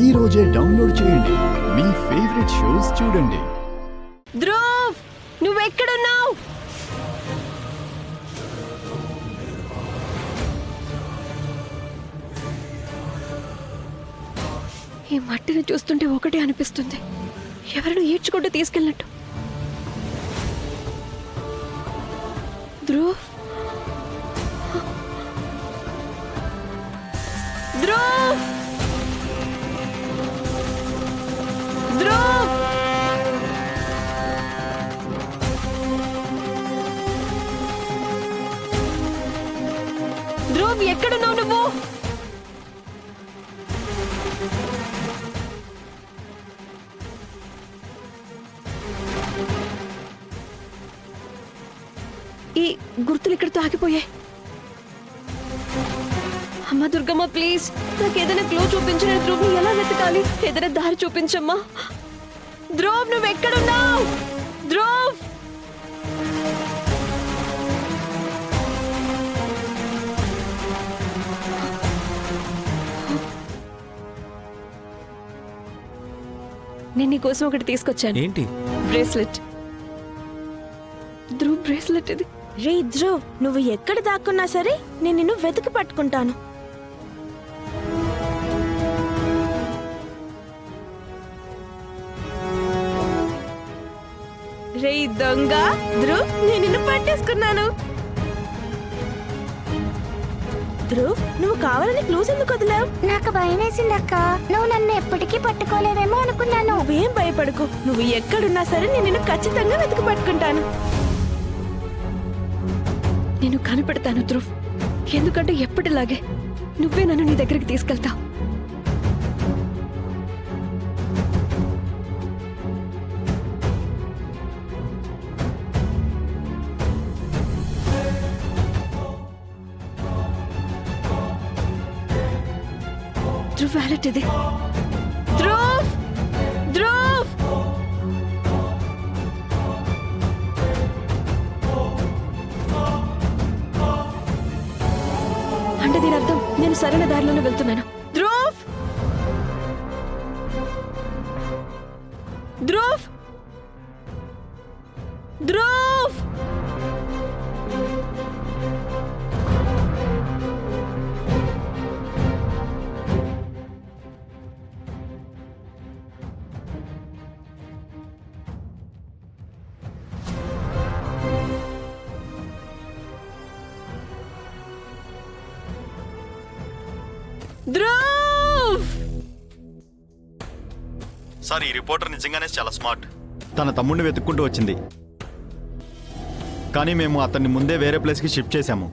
ఈ రోజే డౌన్లోడ్ చేయండి. మీ ఫేవరెట్ షోస్ చూడండి. ధ్రువ్, నువ్వెక్కడున్నావు? ఈ మట్టిని చూస్తుంటే ఒకటే అనిపిస్తుంది, ఎవరినో ఈడ్చుకుంటూ తీసుకెళ్ళినట్టు. ధ్రువ్, ధ్రువ్, ధ్రువ్, ధ్రువ్, ఎక్కడున్నావు నువ్వు? ఈ గుర్తులు ఇక్కడితో ఆగిపోయాయి. అమ్మా దుర్గమ్మ, ప్లీజ్ నాకు ఏదైనా క్లూ చూపించు. నేను ధ్రువ్ని ఎలా వెతకాలి? ఏదైనా దారి చూపించమ్మా. ధ్రువ్, నువ్వు ఎక్కడున్నావు? ధ్రువ్, నేను నీ కోసం ఒకటి తీసుకొచ్చాను. ఏంటి? బ్రేస్లెట్. ధ్రువ్ బ్రేస్లెట్ ఇది. రే ధ్రువ్, నువ్వు ఎక్కడ దాక్కున్నా సరే నేను నిన్ను వెతికి పట్టుకుంటాను. రే దొంగ, ధ్రువ్ నేను నిన్ను పట్టేసుకున్నాను. ధ్రువ్, నువ్వు కావాలని క్లూస్ ఎందుకు వదిలావు? నాకు భయం వేసిందక్క. నువ్వు నన్ను ఎప్పటికీ పట్టుకోలేవేమో అనుకున్నాను. నువ్వేం భయపడకు, నువ్వు ఎక్కడున్నా సరే నేను నిన్ను ఖచ్చితంగా వెతికి పట్టుకుంటాను. నేను కనిపెడతాను ధ్రువ్, ఎందుకంటే ఎప్పటిలాగే నువ్వే నన్ను నీ దగ్గరికి తీసుకెళ్తావు. ధ్రువ్ వ్యాలెట్ ఇది. ధ్రువ్, ధ్రువ్, అంటే దీని అర్థం నేను సరైన దారిలోనే వెళ్తున్నాను. ధ్రువ్, ధ్రువ్, ధ్రువ్, ధ్రువ్. సార్, ఈ రిపోర్టర్ నిజంగానే చాలా స్మార్ట్. తన తమ్ముడిని వెతుక్కుంటూ వచ్చింది, కానీ మేము అతన్ని ముందే వేరే ప్లేస్కి షిఫ్ట్ చేశాము.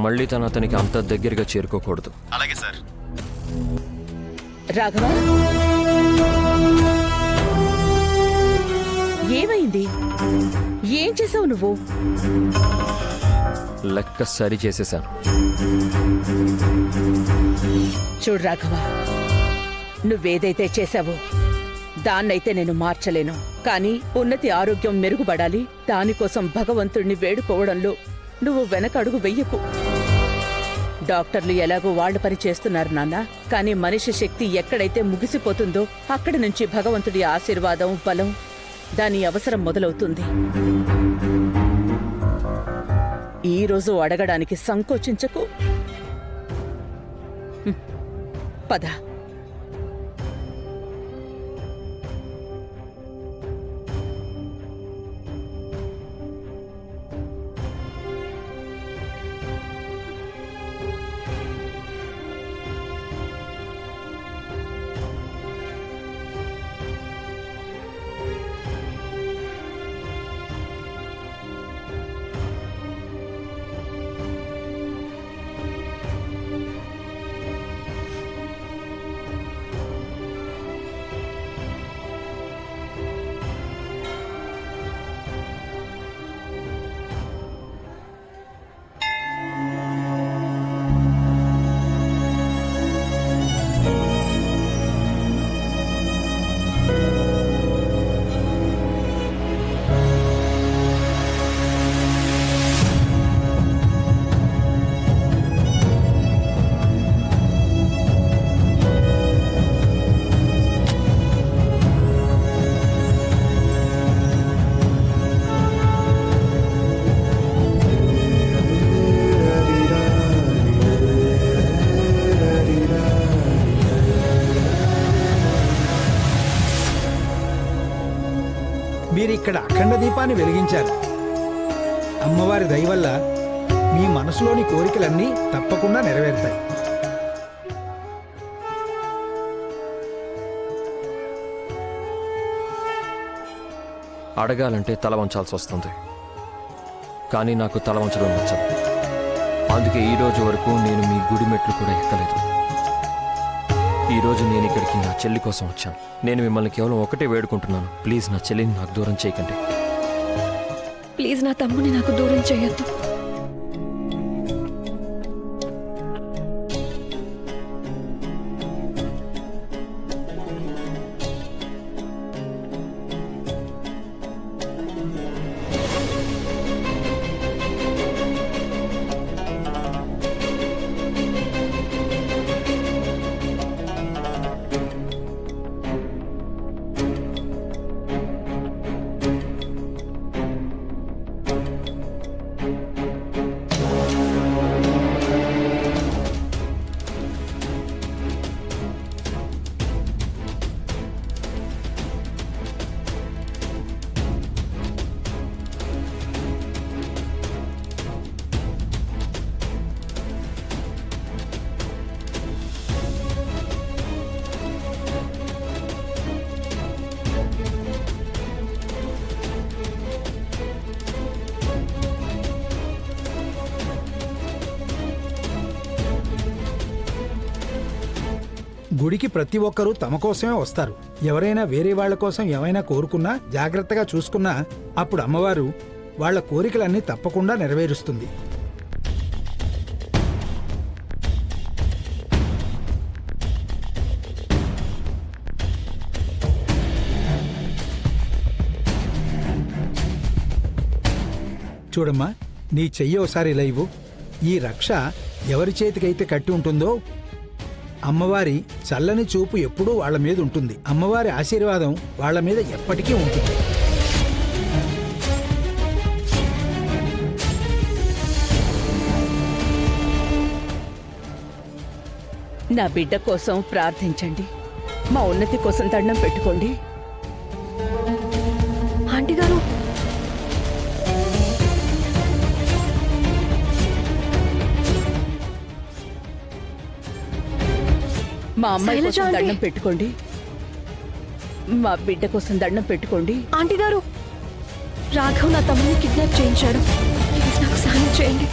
మళ్ళీ తను అతనికి అంత దగ్గరగా చేరుకోకూడదు. అలాగే సార్. రాఘవ, ఏమైంది? ఏం చేసావు నువ్వు? లెక్క సరి చేసేశాను. చూడు రాఘవ, నువ్వేదైతే చేశావో దాన్నైతే నేను మార్చలేను. కానీ ఉన్నతి ఆరోగ్యం మెరుగుపడాలి, దానికోసం భగవంతుణ్ణి వేడుకోవడంలో నువ్వు వెనకడుగు వెయ్యకు. డాక్టర్లు ఎలాగో వాళ్ళ పని చేస్తున్నారు నాన్న, కానీ మనిషి శక్తి ఎక్కడైతే ముగిసిపోతుందో అక్కడి నుంచి భగవంతుడి ఆశీర్వాదం, బలం, దాని అవసరం మొదలవుతుంది. ఈ రోజు అడగడానికి సంకోచించకు. పద. మీరిక్కడ అఖండ దీపాన్ని వెలిగించారు. అమ్మవారి దయ వల్ల మీ మనసులోని కోరికలన్నీ తప్పకుండా నెరవేరుతాయి. అడగాలంటే తల వంచాల్సి వస్తుంది, కానీ నాకు తల వంచడం నచ్చదు. అందుకే ఈ రోజు వరకు నేను మీ గుడి మెట్లు కూడా ఎక్కలేదు. ఈరోజు నేను ఇక్కడికి నా చెల్లి కోసం వచ్చాను. నేను మిమ్మల్ని కేవలం ఒకటే వేడుకుంటున్నాను, ప్లీజ్ నా చెల్లిని నాకు దూరం చేయకండి. ప్లీజ్ నా తమ్ముని నాకు దూరం చేయొద్దు. గుడికి ప్రతి ఒక్కరూ తమ కోసమే వస్తారు. ఎవరైనా వేరే వాళ్ళ కోసం ఏమైనా కోరుకున్నా, జాగ్రత్తగా చూసుకున్నా అప్పుడు అమ్మవారు వాళ్ళ కోరికలన్నీ తప్పకుండా నెరవేరుస్తుంది. చూడమ్మా, నీ చెయ్యి ఒకసారి ఇలా ఇవ్వు. ఈ రక్ష ఎవరి చేతికైతే కట్టి ఉంటుందో అమ్మవారి చల్లని చూపు ఎప్పుడూ వాళ్ళ మీద ఉంటుంది. అమ్మవారి ఆశీర్వాదం వాళ్ళ మీద ఎప్పటికీ ఉంటుంది. నా బిడ్డ కోసం ప్రార్థించండి. మా ఉన్నతి కోసం దండం పెట్టుకోండి. ఆంటీ గారు, మా అమ్మాయి శైలజ కోసం ఆంటీ. దండం పెట్టుకోండి. మా బిడ్డ కోసం దండం పెట్టుకోండి. ఆంటీ గారు, రాఘవ్ నా తమ్ముని కిడ్నాప్ చేయించాడు. ప్లీజ్ నాకు సహాయం చేయండి.